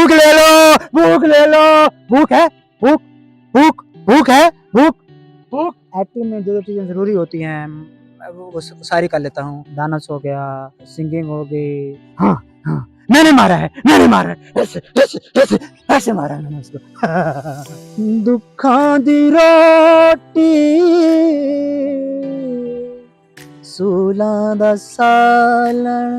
भूख ले लो, भूख ले लो, भूख है, भूख, भूख, भूख है, भूख, भूख। एक्टिंग में जो जो चीजें जरूरी होती हैं वो सारी कर लेता हूँ। डांस हो गया, सिंगिंग हो गई। हाँ हाँ, मैंने मारा है, मैंने मारा है, ऐसे ऐसे ऐसे ऐसे मारा है मैंने उसको। दुखा दी रोटी सूलां दा सालन।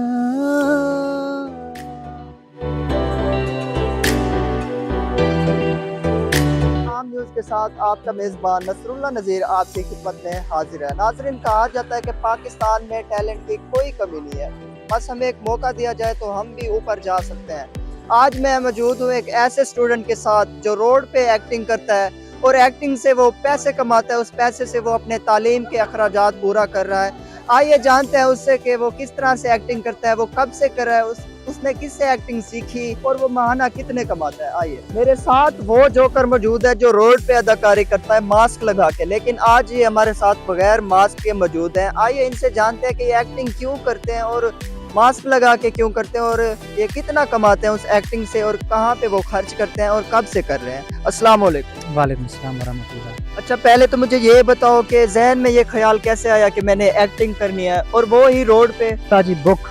आम न्यूज के साथ आपका मेजबान नसरुल्लाह नज़ीर आपकी खिदमत में हाजिर है। नाजरीन, कहा जाता है कि पाकिस्तान में टैलेंट की कोई कमी नहीं है, बस हमें एक मौका दिया जाए तो हम भी ऊपर जा सकते हैं। आज मैं मौजूद हूँ एक ऐसे स्टूडेंट के साथ जो रोड पे एक्टिंग करता है और एक्टिंग से वो पैसे कमाता है, उस पैसे से वो अपने तालीम के अखराजात पूरा कर रहा है। आइए जानते हैं उससे कि वो किस तरह से एक्टिंग करता है, वो कब से कर रहा है, उसने किससे एक्टिंग सीखी और वो महाना कितने कमाता है। आइए, मेरे साथ वो जोकर मौजूद है जो रोड पे अदाकारी करता है मास्क लगा के, लेकिन आज ये हमारे साथ बगैर मास्क के मौजूद हैं। आइए इनसे जानते हैं कि ये एक्टिंग क्यों करते हैं और मास्क लगा के क्यों करते हैं और ये कितना कमाते हैं उस एक्टिंग से और कहाँ पे वो खर्च करते हैं और कब से कर रहे हैं। अस्सलाम वालेकुम। वालेकुम अस्सलाम वरहमतुल्लाह। अच्छा, पहले तो मुझे ये बताओ कि जहन में ये ख्याल कैसे आया कि मैंने एक्टिंग करनी है और वो ही रोड पे। ताजी भूख,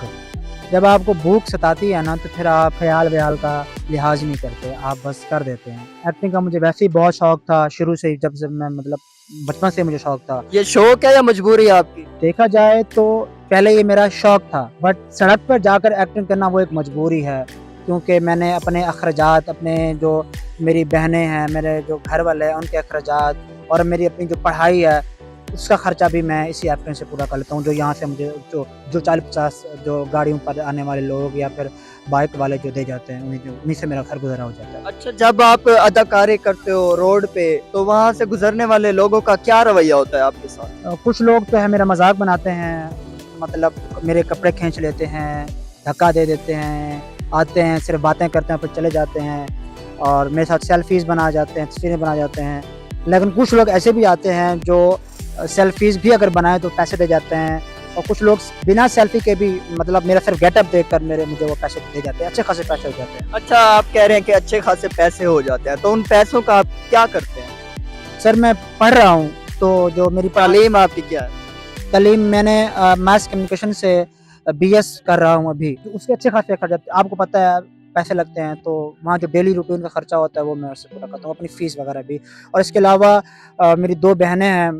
जब आपको भूख सताती है ना तो फिर आप ख्याल व्याल का लिहाज नहीं करते, आप बस कर देते हैं। एक्टिंग का मुझे वैसे ही बहुत शौक था शुरू से ही, जब से मैं मतलब बचपन से मुझे शौक था। ये शौक है या मजबूरी है आपकी? देखा जाए तो पहले ये मेरा शौक था, बट सड़क पर जाकर एक्टिंग करना वो एक मजबूरी है, क्योंकि मैंने अपने अखराजात, अपने जो मेरी बहनें हैं, मेरे जो घर वाले हैं उनके अखराजात और मेरी अपनी जो पढ़ाई है उसका खर्चा भी मैं इसी एक्टिंग से पूरा कर लेता हूँ। जो यहाँ से मुझे जो 40-50 जो गाड़ियों पर आने वाले लोग या फिर बाइक वाले जो दे जाते हैं उन्हीं से मेरा घर गुजारा हो जाता है। अच्छा, जब आप अदाकारी करते हो रोड पे तो वहाँ से गुजरने वाले लोगों का क्या रवैया होता है आपके साथ? कुछ लोग तो है मेरा मजाक बनाते हैं, मतलब मेरे कपड़े खींच लेते हैं, धक्का दे देते हैं, आते हैं सिर्फ बातें करते हैं फिर चले जाते हैं और मेरे साथ सेल्फीज बना जाते हैं, तस्वीरें बना जाते हैं। लेकिन कुछ लोग ऐसे भी आते हैं जो सेल्फीज भी अगर बनाए तो पैसे दे जाते हैं और कुछ लोग बिना सेल्फी के भी मतलब मेरा सिर्फ गेटअप देखकर मुझे वो पैसे दे जाते हैं, अच्छे खासे पैसे हो जाते हैं। अच्छा, आप कह रहे हैं कि अच्छे खासे पैसे हो जाते हैं, तो उन पैसों का आप क्या करते हैं? सर मैं पढ़ रहा हूँ, तो जो मेरी तालीम आपकी क्या है? तालीम मैंने मास कम्युनिकेशन से BS कर रहा हूँ अभी, तो उसके अच्छे खासे खर्च, आपको पता है पैसे लगते हैं, तो वहाँ जो डेली रूटीन का खर्चा होता है वो मैं उससे पूरा करता हूँ, अपनी फीस वगैरह भी। और इसके अलावा मेरी 2 बहनें हैं,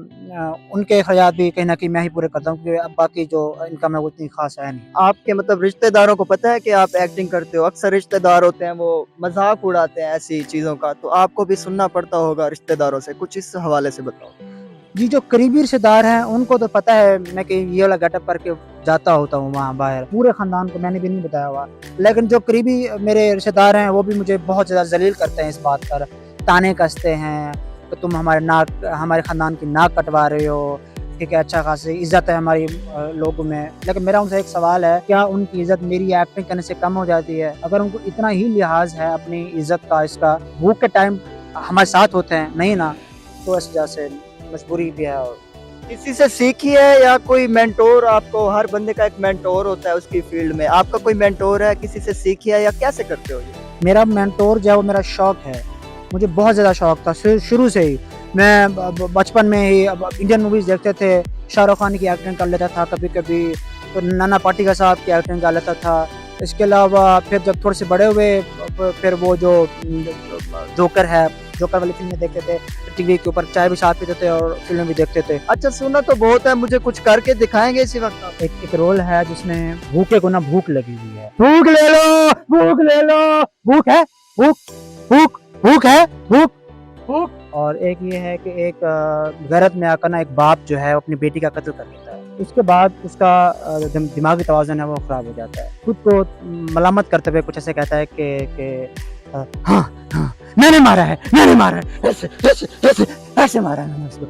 उनके खर्चात भी कहीं ना कहीं मैं ही पूरे करता हूँ, क्योंकि अब बाकी जो इनकम है वो इतनी खास है नहीं। आपके मतलब रिश्तेदारों को पता है कि आप एक्टिंग करते हो? अक्सर रिश्तेदार होते हैं वो मजाक उड़ाते हैं ऐसी चीजों का, तो आपको भी सुनना पड़ता होगा रिश्तेदारों से, कुछ इस हवाले से बताओ। जी, जो करीबी रिश्तेदार हैं उनको तो पता है मैं कि ये वाला गेटअप करके जाता होता हूँ वहाँ बाहर, पूरे खानदान को मैंने भी नहीं बताया हुआ। लेकिन जो करीबी मेरे रिश्तेदार हैं वो भी मुझे बहुत ज़्यादा जलील करते हैं इस बात पर, ताने कसते हैं कि तुम हमारे खानदान की नाक कटवा रहे हो, ठीक है, अच्छा खासी इज्जत है हमारी लोगों में। लेकिन मेरा उनसे एक सवाल है, क्या उनकी इज्जत मेरी एक्टिंग करने से कम हो जाती है? अगर उनको इतना ही लिहाज है अपनी इज्जत का, इसका भूख के टाइम हमारे साथ होते हैं नहीं ना, तो इस वजह से मजबूरी भी है। और किसी से सीखी है या कोई मेंटोर? आपको हर बंदे का एक मेंटोर होता है उसकी फील्ड में, आपका कोई मेंटोर है? किसी से सीखी है या कैसे करते हो ये? मेरा मेंटोर जो है वो मेरा शौक है, मुझे बहुत ज़्यादा शौक था शुरू से ही। मैं बचपन में ही इंडियन मूवीज़ देखते थे, शाहरुख खान की एक्टिंग कर लेता था कभी कभी, तो नाना पाटेकर साहब की एक्टिंग कर लेता था। इसके अलावा फिर जब थोड़े से बड़े हुए फिर वो जो जोकर वाली फिल्में देखते थे, टीवी के ऊपर चाय भी साथ पीते थे और फिल्में भी देखते थे। अच्छा, सुना तो बहुत है, मुझे कुछ करके दिखाएंगे इसी वक्त आप? एक रोल है जिसमें भूखे को ना भूख लगी हुई है, भूख ले लो, भूख ले लो, भूख है, भूख, भूख, भूख है, भूख, भूख। और एक ये है कि एक गैरत में आकर ना एक बाप जो है अपनी बेटी का कत्ल कर देता है, उसके बाद उसका दिमागी तवाज़ुन है वो खराब हो जाता है, खुद को मलामत करते हुए कुछ ऐसे कहता है कि हाँ हाँ मैंने मारा है, मैंने मारा है, ऐसे ऐसे ऐसे ऐसे मारा है मैंने उसको।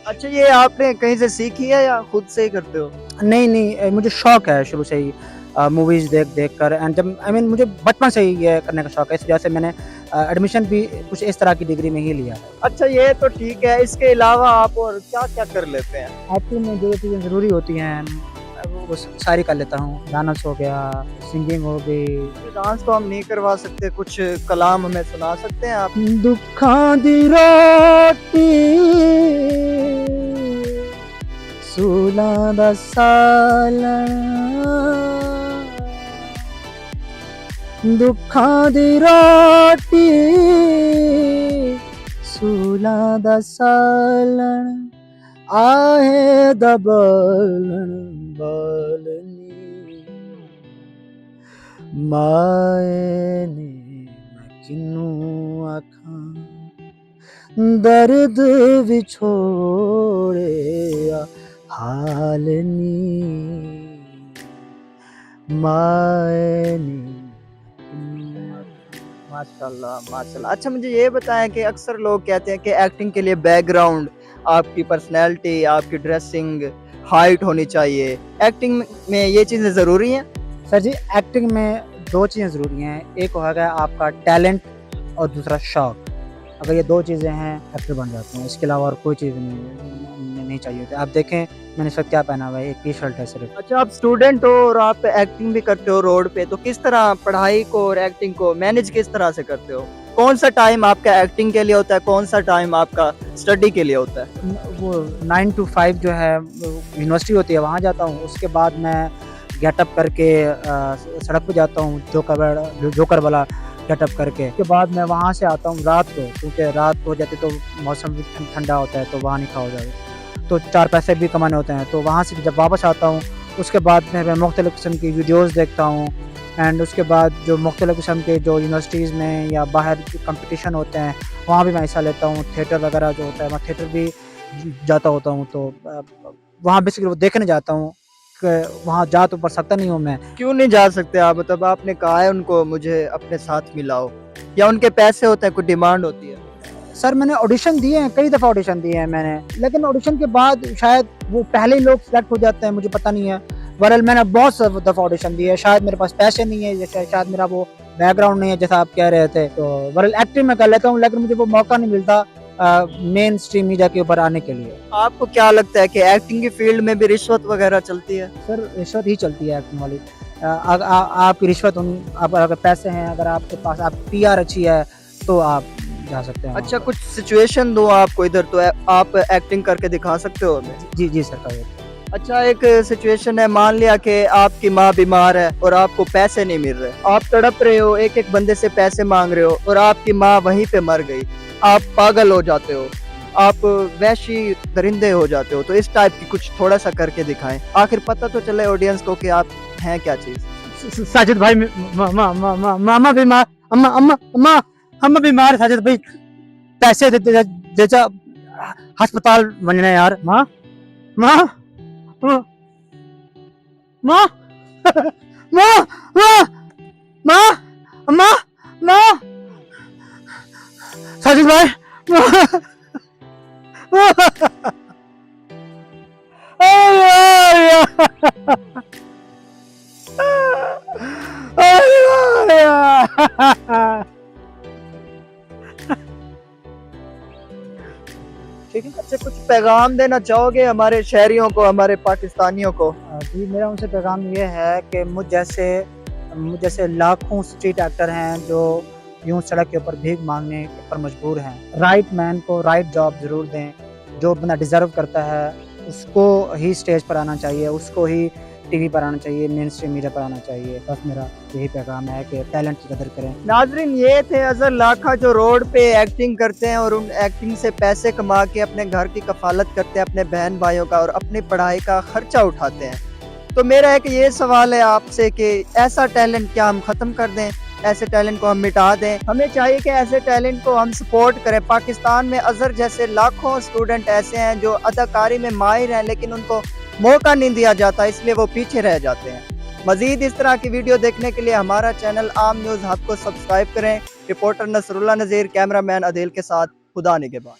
अच्छा, ये आपने कहीं से सीखी है या खुद से ही करते हो? नहीं, मुझे शौक है शुरू से ही मूवीज़ देख कर, एंड जब मुझे बचपन से ही ये करने का शौक है, इस वजह से मैंने एडमिशन भी कुछ इस तरह की डिग्री में ही लिया है। अच्छा, ये तो ठीक है, इसके अलावा आप और क्या क्या कर लेते हैं? एक्टिंग में जो चीज़ें ज़रूरी होती हैं वो सारी कर लेता हूँ। डांस हो गया, सिंगिंग हो गई। डांस तो हम नहीं करवा सकते, कुछ कलाम हमें सुना सकते हैं आप? दुखां दी रोटी सूलां दा सालण, दुखां दी रोटी सूलां दा सालण, आहे दा बालण बालनी, माए ने मैं किनू आखां दर्द विछोड़िया हाल नी, माए ने माशाल्लाह माशाल्लाह। अच्छा मुझे ये बताएं कि अक्सर लोग कहते हैं कि एक्टिंग के लिए बैकग्राउंड, आपकी पर्सनैलिटी, आपकी ड्रेसिंग, हाइट होनी चाहिए। एक्टिंग में ये चीज़ें ज़रूरी हैं? सर जी, एक्टिंग में दो चीज़ें ज़रूरी हैं। एक होगा आपका टैलेंट और दूसरा शौक। अगर ये दो चीज़ें हैं, एक्टर बन जाते हैं। इसके अलावा और कोई चीज़ नहीं चाहिए होती। आप देखें मैंने इस वक्त क्या पहना हुआ है, एक टी शर्ट है सिर्फ। अच्छा आप स्टूडेंट हो और आप एक्टिंग भी करते हो रोड पे, तो किस तरह पढ़ाई को और एक्टिंग को मैनेज किस तरह से करते हो? कौन सा टाइम आपका एक्टिंग के लिए होता है, कौन सा टाइम आपका स्टडी के लिए होता है? वो 9 to 5 जो है यूनिवर्सिटी होती है, वहाँ जाता हूँ। उसके बाद मैं गेटअप करके सड़क पे जाता हूँ, जोकर वाला गेटअप करके। उसके बाद मैं वहाँ से आता हूँ रात को, क्योंकि रात को जाते तो मौसम भी ठंडा होता है, तो वहाँ नहीं खाओ जाए, तो 4 पैसे भी कमाने होते हैं। तो वहाँ से जब वापस आता हूँ, उसके बाद मैं मुख्तलिफ़ किस्म की वीडियोज़ देखता हूँ। एंड उसके बाद जो मुख्तलिफ़ किस्म के जो यूनिवर्सिटीज़ में या बाहर कंपटीशन होते हैं, वहाँ भी मैं हिस्सा लेता हूँ। थिएटर वगैरह जो होता है, मैं थिएटर भी जाता होता हूँ। तो वहाँ बेसिकली वो देखने जाता हूँ। वहाँ जा तो पा सकता नहीं हूँ मैं। क्यों नहीं जा सकते आप? मतलब आपने कहा है उनको मुझे अपने साथ मिलाओ, या उनके पैसे होते हैं, कोई डिमांड होती है? सर मैंने ऑडिशन दिए हैं, कई दफ़ा ऑडिशन दिए हैं मैंने, लेकिन ऑडिशन के बाद शायद वो पहले ही लोग सिलेक्ट हो जाते हैं, मुझे पता नहीं है। बहरहाल मैंने बहुत दफ़ा ऑडिशन दिए हैं, शायद मेरे पास पैसे नहीं है, शायद मेरा वो बैकग्राउंड नहीं है जैसा आप कह रहे थे। तो बहरहाल एक्टिंग में कर लेता हूँ, लेकिन मुझे वो मौका नहीं मिलता मेन स्ट्रीम मीडिया के ऊपर आने के लिए। आपको क्या लगता है कि एक्टिंग की फील्ड में भी रिश्वत वगैरह चलती है? सर रिश्वत ही चलती है एक्टिंग वाली। आपकी रिश्वत अगर पैसे हैं, अगर आपके पास आप PR अच्छी है, तो आप जा सकते हैं। अच्छा कुछ सिचुएशन दो आपको इधर, तो आप एक्टिंग करके दिखा सकते हो हमें? जी जी सर कर। अच्छा एक सिचुएशन है, मान लिया कि आपकी माँ बीमार है और आपको पैसे नहीं मिल रहे, आप तड़प रहे हो, एक एक बंदे से पैसे मांग रहे हो और आपकी माँ वहीं पे मर गई, आप पागल हो जाते हो, आप वैशी दरिंदे हो जाते हो, तो इस टाइप की कुछ थोड़ा सा करके दिखाएं, आखिर पता तो चले ऑडियंस को कि आप हैं क्या चीज। साजिद भाई मामा बीमार, अम्मा अम्मा अम्मा अम्मा बीमार, साजिद भाई पैसे दे जा अस्पताल बनने यार। माँ माँ माँ माँ माँ माँ माँ माँ साजिद भाई ठीक है। अच्छा कुछ पैगाम देना चाहोगे हमारे शहरियों को, हमारे पाकिस्तानियों को? जी मेरा उनसे पैगाम ये है कि मुझ जैसे लाखों स्ट्रीट एक्टर हैं जो यूं सड़क के ऊपर भीख मांगने पर मजबूर हैं। राइट मैन को राइट जॉब ज़रूर दें। जो बंदा डिज़र्व करता है उसको ही स्टेज पर आना चाहिए, उसको ही टीवी पर आना चाहिए, मेन स्ट्रीम मीडिया पर आना चाहिए। बस मेरा यही पैगाम है कि टैलेंट की कदर करें। नाजरीन ये थे अजहर लाखा जो रोड पे एक्टिंग करते हैं और उन एक्टिंग से पैसे कमा के अपने घर की कफालत करते हैं, अपने बहन भाइयों का और अपनी पढ़ाई का खर्चा उठाते हैं। तो मेरा एक ये सवाल है आपसे कि ऐसा टैलेंट क्या हम ख़त्म कर दें, ऐसे टैलेंट को हम मिटा दें? हमें चाहिए कि ऐसे टैलेंट को हम सपोर्ट करें। पाकिस्तान में अजहर जैसे लाखों स्टूडेंट ऐसे हैं जो अदाकारी में माहिर हैं, लेकिन उनको मौका नहीं दिया जाता, इसलिए वो पीछे रह जाते हैं। मजीद इस तरह की वीडियो देखने के लिए हमारा चैनल आम न्यूज़ हब को सब्सक्राइब करें। रिपोर्टर नसरुल्लाह नज़ीर, कैमरामैन अदील के साथ, खुदा निगहबान।